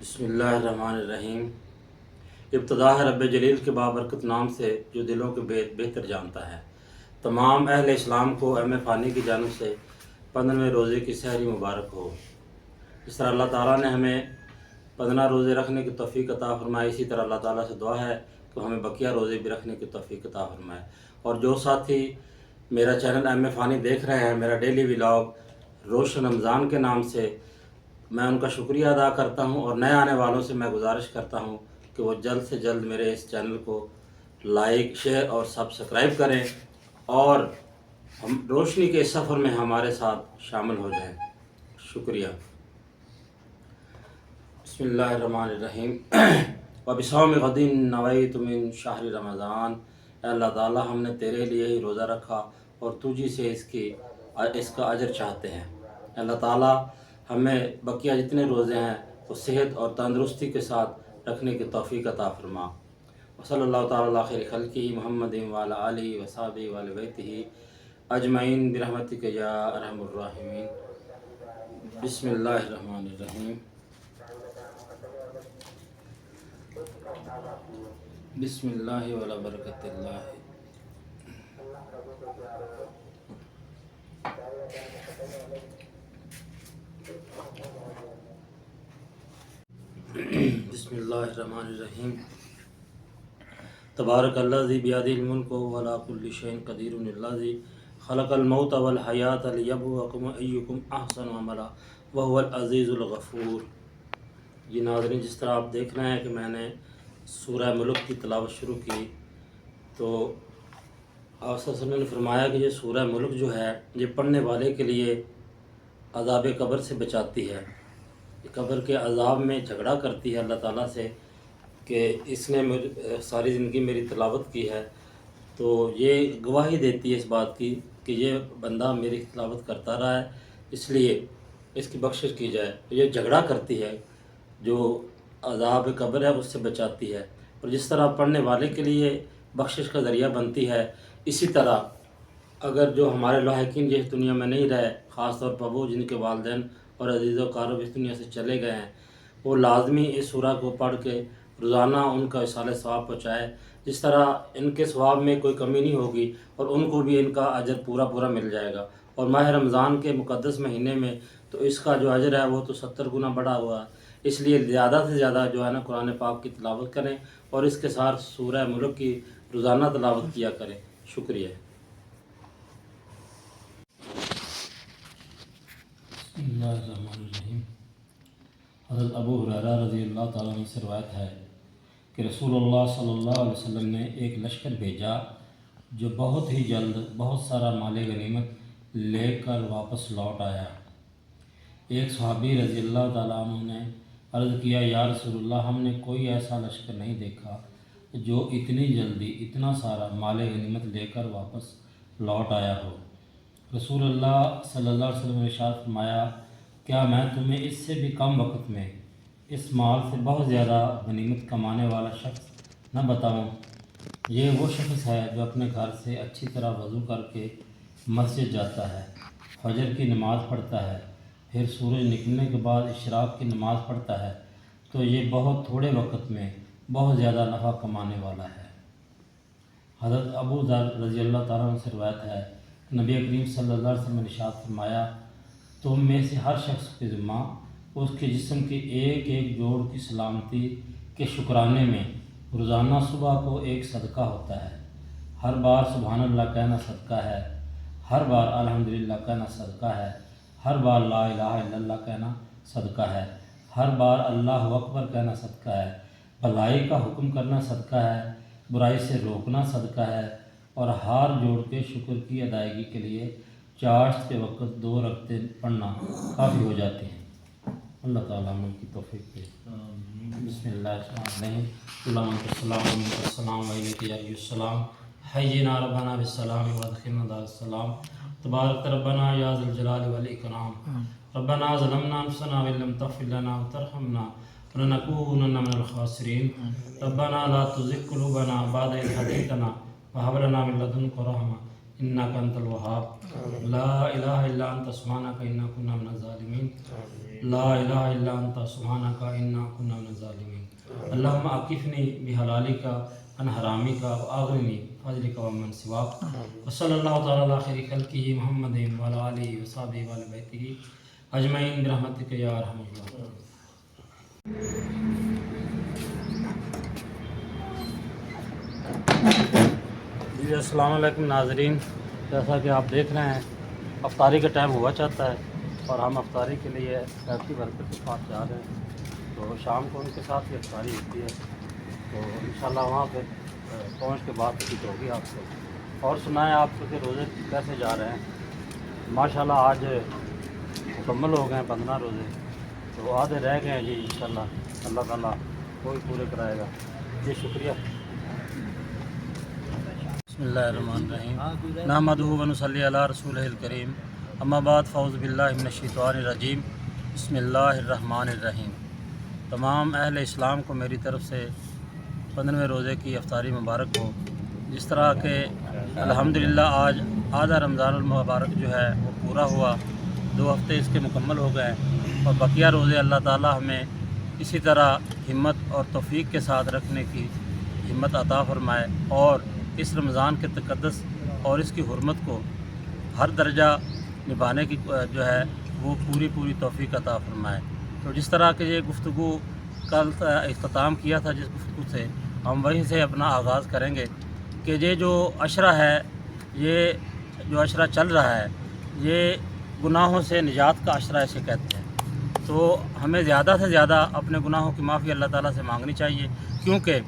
بسم اللہ الرحمن الرحیم۔ ابتدا ہے رب جلیل کے بابرکت نام سے جو دلوں کے بہتر جانتا ہے۔ تمام اہل اسلام کو ایم فانی کی جانب سے 15ویں روزے کی سحری مبارک ہو۔ اس طرح اللہ تعالیٰ نے ہمیں 15 روزے رکھنے کی توفیق عطا فرمائے، اسی طرح اللہ تعالیٰ سے دعا ہے کہ ہمیں بقیہ روزے بھی رکھنے کی توفیق عطا فرمائے۔ اور جو ساتھی میرا چینل ایم فانی دیکھ رہے ہیں، میرا ڈیلی ولاگ روشن رمضان کے نام سے، میں ان کا شکریہ ادا کرتا ہوں، اور نئے آنے والوں سے میں گزارش کرتا ہوں کہ وہ جلد سے جلد میرے اس چینل کو لائک، شیئر اور سبسکرائب کریں اور ہم روشنی کے اس سفر میں ہمارے ساتھ شامل ہو جائیں۔ شکریہ۔ بسم اللہ الرحمن الرحیم۔ وَبِصَوْمِ غَدٍ نَوَيْتُ مِن شَهْرِ رمضان۔ اے اللہ تعالیٰ، ہم نے تیرے لیے ہی روزہ رکھا اور تجھی سے اس کا اجر چاہتے ہیں۔ اے اللہ تعالیٰ، ہمیں بقیہ جتنے روزے ہیں وہ صحت اور تندرستی کے ساتھ رکھنے کی توفیق عطا فرما۔ وصلی اللہ تعالیٰ علی خیر خلقہ محمد وعلی آلہ وصحبہ وآل بیتہ اجمعین برحمتک یا ارحم الراحمین۔ بسم اللہ الرحمن الرحیم۔ بسم اللہ وعلی برکت اللہ۔ بسم اللہ الرحمن الرحیم۔ تبارک الذی بیدہ الملک وعلی کل شیء قدیر الذی خلق الموت والحیاۃ لیبلوکم ایکم احسن عملا وہو العزیز الغفور۔ جی ناظرین، جس طرح آپ دیکھ رہے ہیں کہ میں نے سورہ ملک کی تلاوت شروع کی، تو آپ صلی اللہ علیہ وسلم نے فرمایا کہ یہ سورہ ملک جو ہے یہ پڑھنے والے کے لیے عذاب قبر سے بچاتی ہے، قبر کے عذاب میں جھگڑا کرتی ہے اللہ تعالیٰ سے کہ اس نے ساری زندگی میری تلاوت کی ہے، تو یہ گواہی دیتی ہے اس بات کی کہ یہ بندہ میری تلاوت کرتا رہا ہے، اس لیے اس کی بخشش کی جائے۔ یہ جھگڑا کرتی ہے، جو عذاب قبر ہے اس سے بچاتی ہے، اور جس طرح پڑھنے والے کے لیے بخشش کا ذریعہ بنتی ہے، اسی طرح اگر جو ہمارے لاحقین اس دنیا میں نہیں رہے، خاص طور پر وہ جن کے والدین اور عزیز و اقارب اس دنیا سے چلے گئے ہیں، وہ لازمی اس سورہ کو پڑھ کے روزانہ ان کا ایصال ثواب پہنچائے، جس طرح ان کے ثواب میں کوئی کمی نہیں ہوگی اور ان کو بھی ان کا اجر پورا مل جائے گا۔ اور ماہ رمضان کے مقدس مہینے میں تو اس کا جو اجر ہے وہ تو 70 گنا بڑھا ہوا ہے، اس لیے زیادہ سے زیادہ جو ہے نا قرآن پاک کی تلاوت کریں اور اس کے ساتھ سورہ ملک کی روزانہ تلاوت کیا کریں۔ شکریہ۔ بسم اللہ الرحمن الرحیم۔ حضرت ابو ہریرہ رضی اللہ تعالیٰ عنہ سے روایت ہے کہ رسول اللہ صلی اللہ علیہ وسلم نے ایک لشکر بھیجا جو بہت ہی جلد بہت سارا مال غنیمت لے کر واپس لوٹ آیا۔ ایک صحابی رضی اللہ تعالیٰ عنہ نے عرض کیا، یا رسول اللہ، ہم نے کوئی ایسا لشکر نہیں دیکھا جو اتنی جلدی اتنا سارا مال غنیمت لے کر واپس لوٹ آیا ہو۔ رسول اللہ صلی اللہ علیہ وسلم نے ارشاد فرمایا، کیا میں تمہیں اس سے بھی کم وقت میں اس مال سے بہت زیادہ غنیمت کمانے والا شخص نہ بتاؤں؟ یہ وہ شخص ہے جو اپنے گھر سے اچھی طرح وضو کر کے مسجد جاتا ہے، فجر کی نماز پڑھتا ہے، پھر سورج نکلنے کے بعد اشراق کی نماز پڑھتا ہے، تو یہ بہت تھوڑے وقت میں بہت زیادہ نفع کمانے والا ہے۔ حضرت ابو ذر رضی اللہ تعالیٰ عنہ سے روایت ہے کہ نبی کریم صلی اللہ علیہ وسلم نے ارشاد فرمایا، تم میں سے ہر شخص کے ذمہ اس کے جسم کے ایک ایک جوڑ کی سلامتی کے شکرانے میں روزانہ صبح کو ایک صدقہ ہوتا ہے۔ ہر بار سبحان اللہ کہنا صدقہ ہے، ہر بار الحمدللہ کہنا صدقہ ہے، ہر بار لا الہ الا اللہ کہنا صدقہ ہے، ہر بار اللہ اکبر کہنا صدقہ ہے، بھلائی کا حکم کرنا صدقہ ہے، برائی سے روکنا صدقہ ہے، اور ہار جوڑ کے شکر کی ادائیگی کے لیے چاشت کے وقت 2 رکعتیں پڑھنا کافی ہو جاتے ہیں۔ اللہ تعالیٰ ہم کی توفیق دے۔ بسم اللہ الرحمن الرحیم۔ اللہم انت السلام و منک السلام و الیک یرجع السلام، حینا ربنا بالسلام وادخلنا دار السلام، تبارک ربنا یا ذا الجلال والاکرام، ربنا ظلمنا انفسنا وان لم تغفر لنا وترحمنا لنکونن من الخاسرین، ربنا لا تزغ قلوبنا بعد اذ ہدیتنا وہب لنا من لدنک رحمۃ انک انت الوہاب، لا الہ الا انت سبحانک انا کنا من الظالمین۔ لا الہ الا انت سبحانک انا کنا من الظالمین اللہم عاقفنی بحلالک عن حرامک واغننی بفضلک ومن سواک وصلی اللہ تعالی علی خیر خلقہ محمد وعلی آلہ وصحبہ وآل بیتہ اجمعین برحمتک یا ارحم الراحمین۔ جی السلام علیکم ناظرین، جیسا کہ آپ دیکھ رہے ہیں افطاری کا ٹائم ہوا چاہتا ہے اور ہم افطاری کے لیے فیکٹری ورکر کے پاس جا رہے ہیں، تو شام کو ان کے ساتھ بھی افطاری ہوتی ہے، تو انشاءاللہ وہاں پہ پہنچ کے بات چیت ہوگی آپ سے۔ اور سنائیں آپ کو کہ روزے کیسے جا رہے ہیں؟ ماشاءاللہ آج مکمل ہو گئے ہیں 15 روزے، تو آدھے رہ گئے ہیں جی، انشاءاللہ اللہ تعالیٰ کوئی پورے کرائے گا جی، شکریہ۔ بسم اللہ الرحمن الرحیم، نحمدہ و نصلی علی رسولہ الکریم، اما بعد، فاعوذ باللہ من الشیطان الرجیم، بسم اللہ الرحمن الرحیم۔ تمام اہل اسلام کو میری طرف سے 15ویں روزے کی افطاری مبارک ہو۔ جس طرح کہ الحمدللہ آج آدھا رمضان المبارک جو ہے وہ پورا ہوا، 2 ہفتے اس کے مکمل ہو گئے، اور بقیہ روزے اللہ تعالیٰ ہمیں اسی طرح ہمت اور توفیق کے ساتھ رکھنے کی ہمت عطا فرمائے، اور اس رمضان کے تقدس اور اس کی حرمت کو ہر درجہ نبھانے کی جو ہے وہ پوری توفیق عطا فرمائے۔ تو جس طرح کہ یہ گفتگو کل اختتام کیا تھا جس گفتگو سے، ہم وہیں سے اپنا آغاز کریں گے کہ یہ جو عشرہ ہے، یہ جو عشرہ چل رہا ہے، یہ گناہوں سے نجات کا عشرہ اسے کہتے ہیں۔ تو ہمیں زیادہ سے زیادہ اپنے گناہوں کی معافی اللہ تعالیٰ سے مانگنی چاہیے، کیونکہ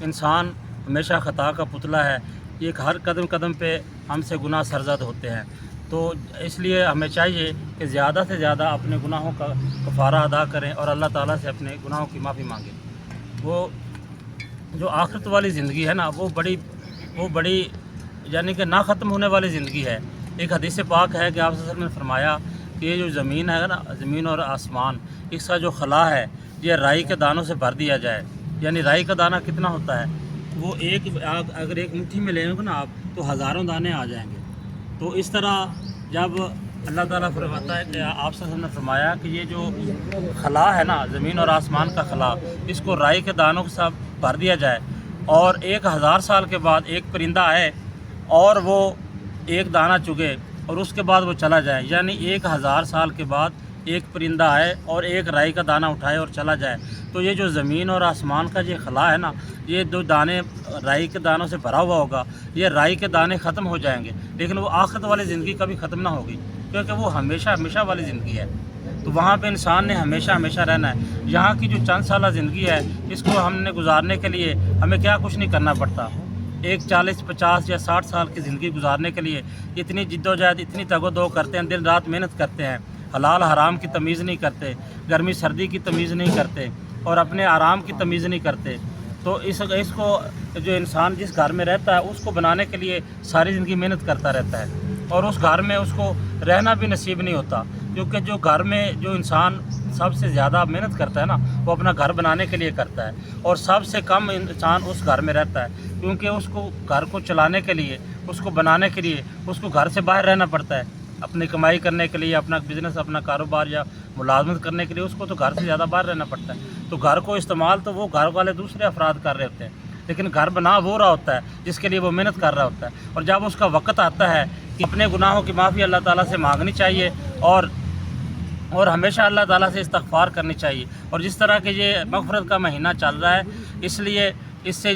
انسان ہمیشہ خطا کا پتلا ہے، یہ ہر قدم قدم پہ ہم سے گناہ سرزد ہوتے ہیں۔ تو اس لیے ہمیں چاہیے کہ زیادہ سے زیادہ اپنے گناہوں کا کفارہ ادا کریں اور اللہ تعالیٰ سے اپنے گناہوں کی معافی مانگیں۔ وہ جو آخرت والی زندگی ہے نا، وہ بڑی یعنی کہ نہ ختم ہونے والی زندگی ہے۔ ایک حدیث پاک ہے کہ آپ صلی اللہ علیہ وسلم نے فرمایا کہ یہ جو زمین ہے نا، زمین اور آسمان، اس کا جو خلا ہے یہ رائی کے دانوں سے بھر دیا جائے۔ یعنی رائی کا دانہ کتنا ہوتا ہے؟ وہ اگر ایک مٹھی میں لیں گے نا آپ، تو ہزاروں دانے آ جائیں گے۔ تو اس طرح جب اللہ تعالیٰ فرماتا ہے کہ آپ صلی اللہ علیہ وسلم نے فرمایا کہ یہ جو خلا ہے نا، زمین اور آسمان کا خلا، اس کو رائی کے دانوں کے ساتھ بھر دیا جائے، اور 1000 سال کے بعد ایک پرندہ آئے اور وہ ایک دانہ چگے اور اس کے بعد وہ چلا جائے، یعنی 1000 سال کے بعد ایک پرندہ آئے اور ایک رائی کا دانہ اٹھائے اور چلا جائے، تو یہ جو زمین اور آسمان کا یہ خلا ہے نا، یہ 2 دانے رائی کے دانوں سے بھرا ہوا ہوگا، یہ رائی کے دانے ختم ہو جائیں گے، لیکن وہ آخرت والی زندگی کبھی ختم نہ ہوگی، کیونکہ وہ ہمیشہ والی زندگی ہے۔ تو وہاں پہ انسان نے ہمیشہ رہنا ہے۔ یہاں کی جو چند سالہ زندگی ہے، اس کو ہم نے گزارنے کے لیے ہمیں کیا کچھ نہیں کرنا پڑتا۔ ایک 40 50 یا 60 سال کی زندگی گزارنے کے لیے اتنی جد و جہد، اتنی تگ و دو کرتے ہیں، دن رات محنت کرتے ہیں، حلال حرام کی تمیز نہیں کرتے، گرمی سردی کی تمیز نہیں کرتے، اور اپنے آرام کی تمیز نہیں کرتے۔ تو اس کو جو انسان جس گھر میں رہتا ہے، اس کو بنانے کے لیے ساری زندگی محنت کرتا رہتا ہے، اور اس گھر میں اس کو رہنا بھی نصیب نہیں ہوتا، کیونکہ جو گھر میں جو انسان سب سے زیادہ محنت کرتا ہے نا، وہ اپنا گھر بنانے کے لیے کرتا ہے، اور سب سے کم انسان اس گھر میں رہتا ہے، کیونکہ اس کو گھر کو چلانے کے لیے، اس کو بنانے کے لیے اس کو گھر سے باہر رہنا پڑتا ہے، اپنی کمائی کرنے کے لیے، اپنا بزنس، اپنا کاروبار یا ملازمت کرنے کے لیے اس کو تو گھر سے زیادہ باہر رہنا پڑتا ہے۔ تو گھر کو استعمال تو وہ گھر والے دوسرے افراد کر رہے ہوتے ہیں، لیکن گھر بنا وہ رہا ہوتا ہے جس کے لیے وہ محنت کر رہا ہوتا ہے، اور جب اس کا وقت آتا ہے کہ اپنے گناہوں کی معافی اللہ تعالیٰ سے مانگنی چاہیے، اور ہمیشہ اللہ تعالیٰ سے استغفار کرنی چاہیے۔ اور جس طرح کہ یہ مغفرت کا مہینہ چل رہا ہے، اس لیے اس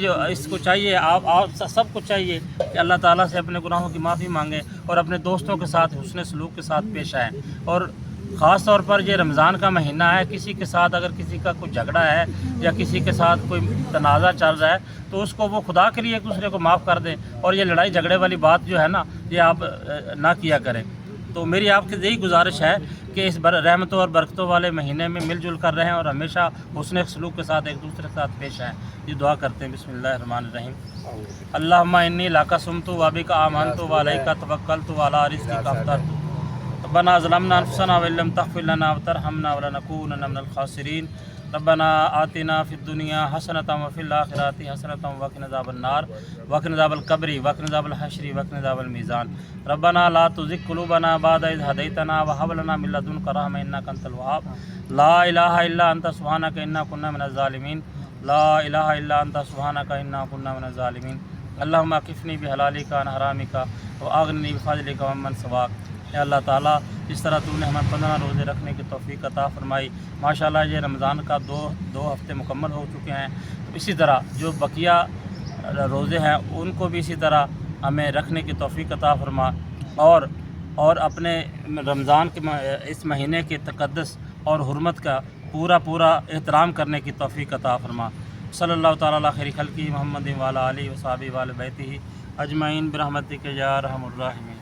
کو چاہیے، آپ سب کو چاہیے کہ اللہ تعالیٰ سے اپنے گناہوں کی معافی مانگیں، اور اپنے دوستوں کے ساتھ حسن سلوک کے ساتھ پیش آئیں۔ اور خاص طور پر یہ رمضان کا مہینہ ہے، کسی کے ساتھ اگر کسی کا کوئی جھگڑا ہے یا کسی کے ساتھ کوئی تنازع چل رہا ہے، تو اس کو وہ خدا کے لیے ایک دوسرے کو معاف کر دیں، اور یہ لڑائی جھگڑے والی بات جو ہے نا، یہ آپ نہ کیا کریں۔ تو میری آپ کی یہی گزارش ہے کہ اس رحمتوں اور برکتوں والے مہینے میں مل جل کر رہیں، اور ہمیشہ حسن سلوک کے ساتھ ایک دوسرے کے ساتھ پیش آئیں۔ یہ دعا کرتے ہیں۔ بسم اللہ الرحمن الرحیم۔ اللہم انی لک صمت و بک آمنت و علیک توکلت و علی رزقک افطرت ربنا ظلمنا انفسنا وان لم تغفر لنا وترحمنا ولنكونن من الخاسرین. ربنا آتنا فی الدنیا حسنۃ وفی الآخرۃ حسنۃ وقنا عذاب النار وقنا عذاب القبر وقنا عذاب الحشر وقنا عذاب المیزان. ربنا لا تزغ قلوبنا بعد إذ هديتنا وهب لنا من لدنك رحمة إنك أنت الوهاب. لا إله إلا أنت سبحانك إنا كنا من الظالمين. لا إله إلا أنت سبحانك إنا كنا من الظالمين. اللهم اكفني بحلالك عن حرامك واغنني بفضلك ومن سواك. اے اللہ تعالیٰ جس طرح تو نے ہمیں 15 روزے رکھنے کی توفیق عطا فرمائی، ماشاءاللہ یہ رمضان کا دو ہفتے مکمل ہو چکے ہیں، تو اسی طرح جو بقیہ روزے ہیں ان کو بھی اسی طرح ہمیں رکھنے کی توفیق عطا فرما، اور اپنے رمضان کے اس مہینے کے تقدس اور حرمت کا پورا احترام کرنے کی توفیق عطا فرما. صلی اللہ تعالیٰ علی خیر خلقہ محمد وعلی آلہ وصحبہ وآل بیتہ اجمعین برحمتک یا ارحم الراحمین.